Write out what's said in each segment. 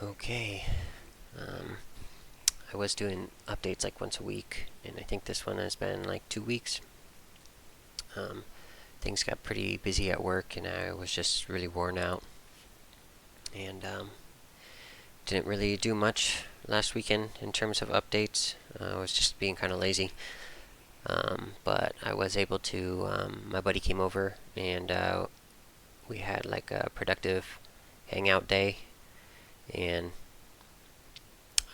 Okay. Um, I was doing updates like once a week, and I think this one has been like 2 weeks. Things got pretty busy at work, and I was just really worn out, and didn't really do much last weekend in terms of updates. I was just being kind of lazy. But I was able to. My buddy came over, and we had like a productive hangout day, and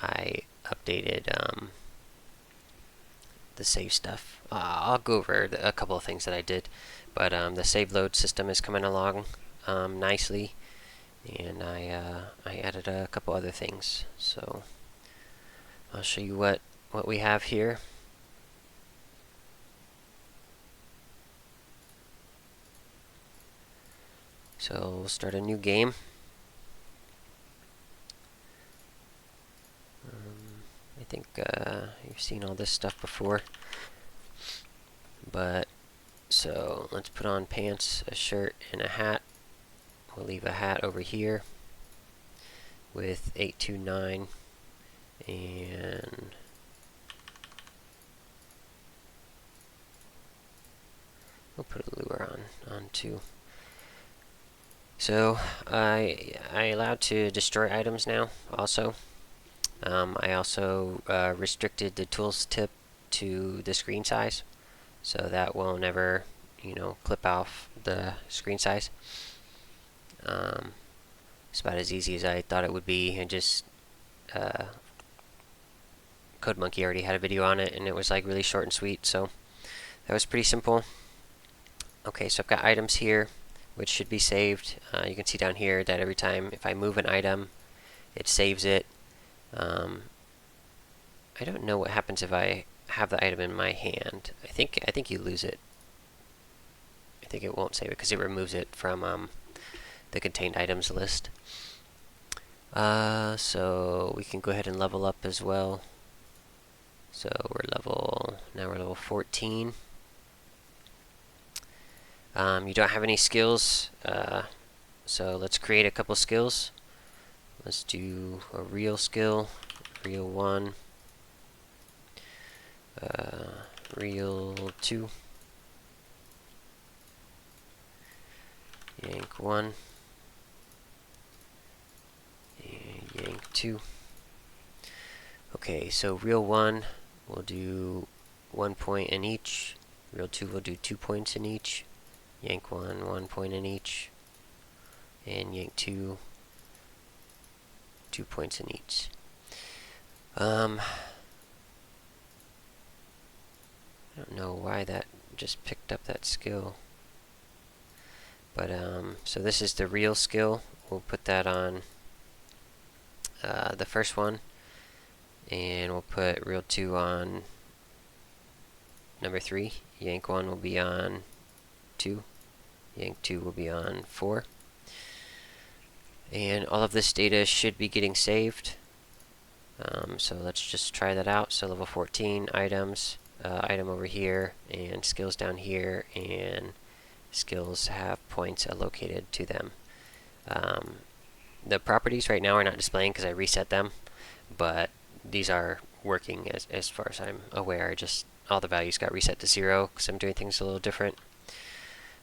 I updated the save stuff. I'll go over a couple of things that I did, but the save load system is coming along nicely, and I added a couple other things. So I'll show you what we have here. So we'll start a new game. I think you've seen all this stuff before, but so let's put on pants, a shirt, and a hat. We'll leave a hat over here with 829, and we'll put a lure on too. So I allowed to destroy items now. Also, I also restricted the tools tip to the screen size, so that will never, clip off the screen size. It's about as easy as I thought it would be, and just CodeMonkey already had a video on it, and it was like really short and sweet, so that was pretty simple. Okay, so I've got items here, which should be saved. You can see down here that every time if I move an item, it saves it. I don't know what happens if I have the item in my hand. I think you lose it. I think it won't save it because it removes it from the contained items list. So we can go ahead and level up as well. So now we're level 14. You don't have any skills, so let's create a couple skills. Let's do a real skill, real 1, real 2, yank 1, and yank 2. Okay, so real 1 we'll do 1 point in each, real 2 we'll do 2 points in each, yank 1, 1 point in each, and yank 2, 2 points in each. I don't know why that just picked up that skill. But so this is the real skill. We'll put that on the first one, and we'll put real 2 on number 3. Yank 1 will be on 2. Yank 2 will be on 4. And all of this data should be getting saved. So let's just try that out. So level 14 items, item over here, and skills down here, and skills have points allocated to them. The properties right now are not displaying because I reset them, but these are working as far as I'm aware. Just all the values got reset to 0 because I'm doing things a little different.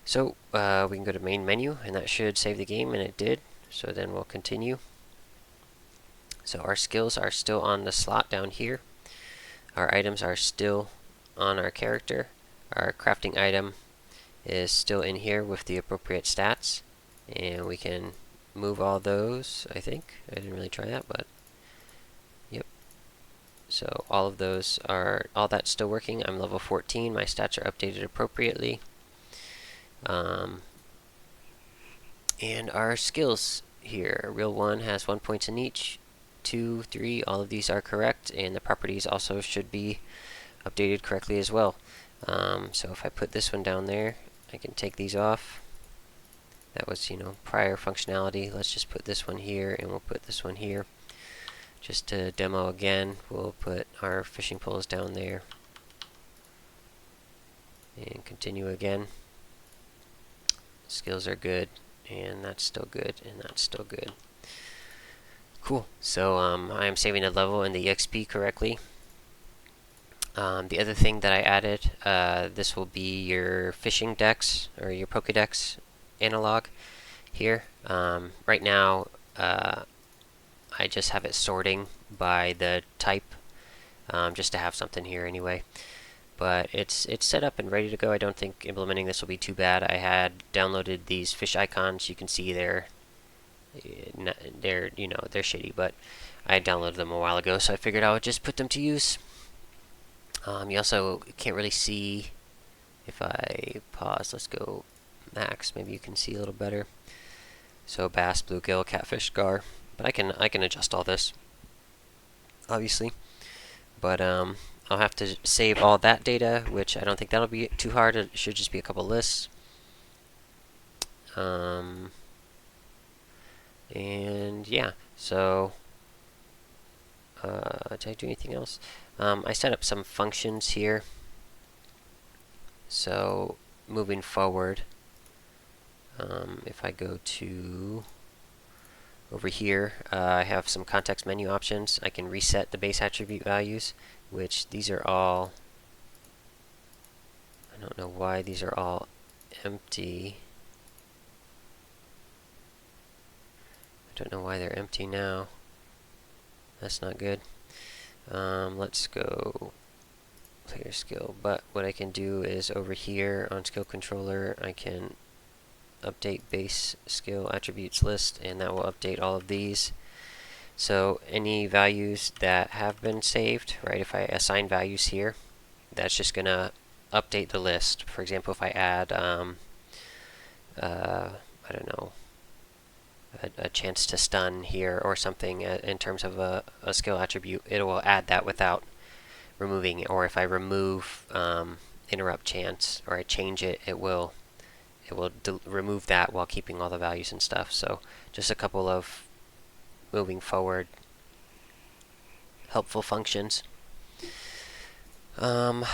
So we can go to main menu, and that should save the game, and it did. So then we'll continue. So our skills are still on the slot down here. Our items are still on our character. Our crafting item is still in here with the appropriate stats, and we can move all those. I think I didn't really try that, but yep. So all of those are, all that's still working. I'm level 14. My stats are updated appropriately. And our skills here, real 1 has 1 point in each, 2, 3, all of these are correct, and the properties also should be updated correctly as well. So if I put this one down there, I can take these off. That was, prior functionality. Let's just put this one here, and we'll put this one here. Just to demo again, we'll put our fishing poles down there. And continue again. Skills are good, and that's still good, and that's still good. Cool. So I am saving the level in the EXP correctly. The other thing that I added, this will be your fishing dex or your Pokedex analog here. Right now, I just have it sorting by the type, just to have something here anyway. But it's set up and ready to go. I don't think implementing this will be too bad. I had downloaded these fish icons. You can see they're shitty, but I downloaded them a while ago, so I figured I would just put them to use. You also can't really see if I pause. Let's go max. Maybe you can see a little better. So bass, bluegill, catfish, gar. But I can adjust all this, obviously. But I'll have to save all that data, which I don't think that'll be too hard. It should just be a couple lists. And yeah, so did I do anything else? I set up some functions here. So moving forward, if I go to over here, I have some context menu options. I can reset the base attribute values, which these are all, I don't know why these are all empty. I don't know why they're empty now. That's not good. Let's go player skill. But what I can do is over here on skill controller, I can update base skill attributes list, and that will update all of these. So any values that have been saved, right, if I assign values here, that's just going to update the list. For example, if I add, I don't know, a chance to stun here or something in terms of a skill attribute, it will add that without removing it. Or if I remove interrupt chance, or I change it, it will remove that while keeping all the values and stuff. So just a couple of moving forward helpful functions. I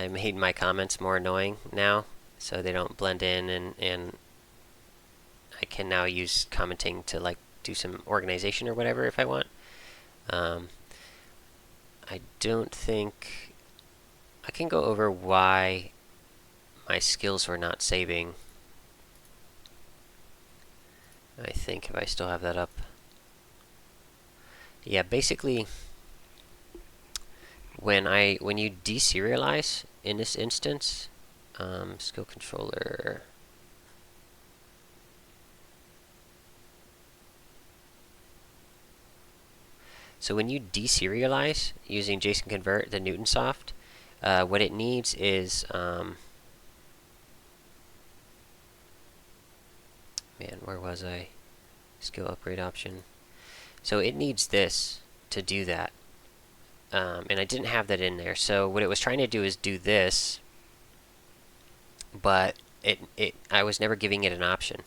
made my comments more annoying now, so they don't blend in, and I can now use commenting to like do some organization or whatever if I want. I don't think I can go over why my skills were not saving. I think if I still have that up. Yeah, basically when you deserialize in this instance, skill controller, so when you deserialize using JSON Convert, the Newtonsoft, what it needs is man, where was I? Skill upgrade option. So it needs this to do that. And I didn't have that in there. So what it was trying to do is do this, but I was never giving it an option.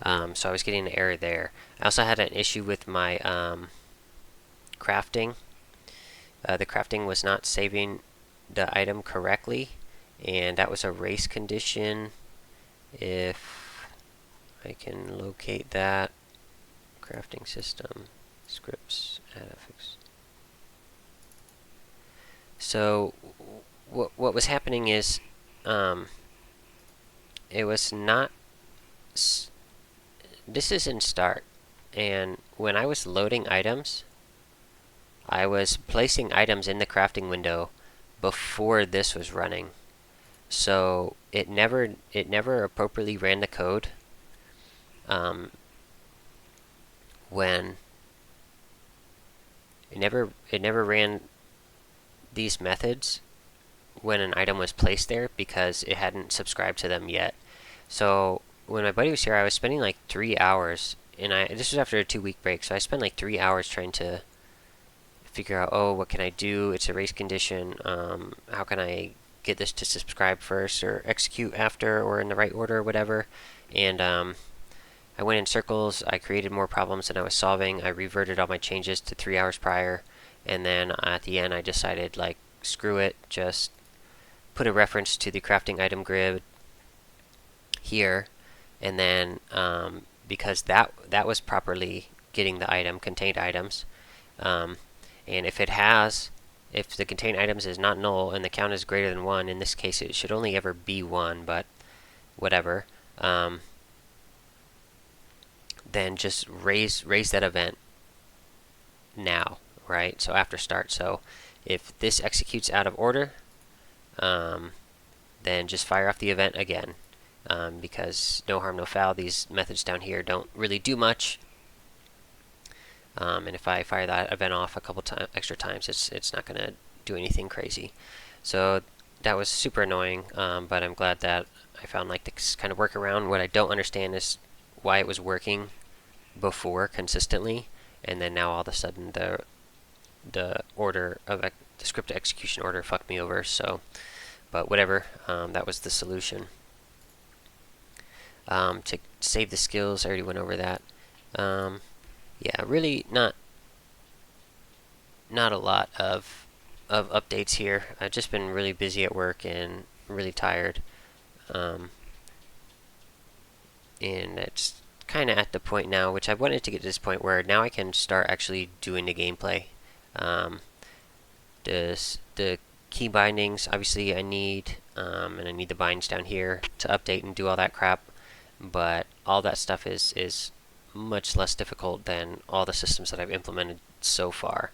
So I was getting an error there. I also had an issue with my crafting. The crafting was not saving the item correctly, and that was a race condition. If I can locate that, crafting system, scripts, add affix. So what was happening is it was not. This is in start, and when I was loading items, I was placing items in the crafting window before this was running. So it never appropriately ran the code when it never ran these methods when an item was placed there because it hadn't subscribed to them yet. So when my buddy was here, I was spending like 3 hours, and this was after a 2-week break, so I spent like 3 hours trying to figure out, oh, what can I do? It's a race condition. How can I get this to subscribe first or execute after or in the right order or whatever? And I went in circles. I created more problems than I was solving. I reverted all my changes to 3 hours prior, and then at the end I decided, like, screw it, just put a reference to the crafting item grid here, and then because that was properly getting the item, contained items. And if the contained items is not null and the count is greater than 1, in this case it should only ever be 1, but whatever. Then just raise that event now, right? So after start. So if this executes out of order, then just fire off the event again, because no harm, no foul. These methods down here don't really do much. And if I fire that event off a couple extra times, it's not going to do anything crazy. So that was super annoying, but I'm glad that I found like this kind of workaround. What I don't understand is why it was working before consistently, and then now all of a sudden the order of the script execution order fucked me over. So, but whatever. That was the solution. To save the skills, I already went over that. Yeah, really not a lot of updates here. I've just been really busy at work and really tired. And it's kind of at the point now, which I wanted to get to this point where now I can start actually doing the gameplay. The key bindings, obviously I need, and I need the binds down here to update and do all that crap. But all that stuff is much less difficult than all the systems that I've implemented so far.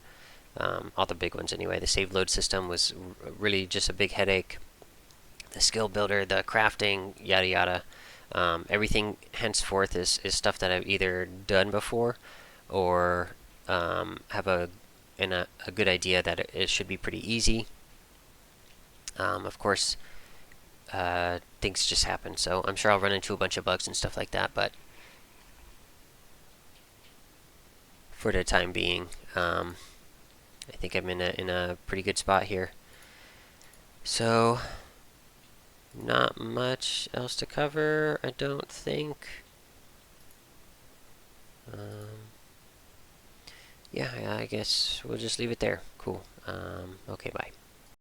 All the big ones anyway. The save load system was really just a big headache. The skill builder, the crafting, yada yada. Everything henceforth is stuff that I've either done before or have a good idea that it should be pretty easy. Of course, things just happen, so I'm sure I'll run into a bunch of bugs and stuff like that, but for the time being, I think I'm in a pretty good spot here. So, not much else to cover, I don't think. Yeah, I guess we'll just leave it there. Cool. Okay, bye.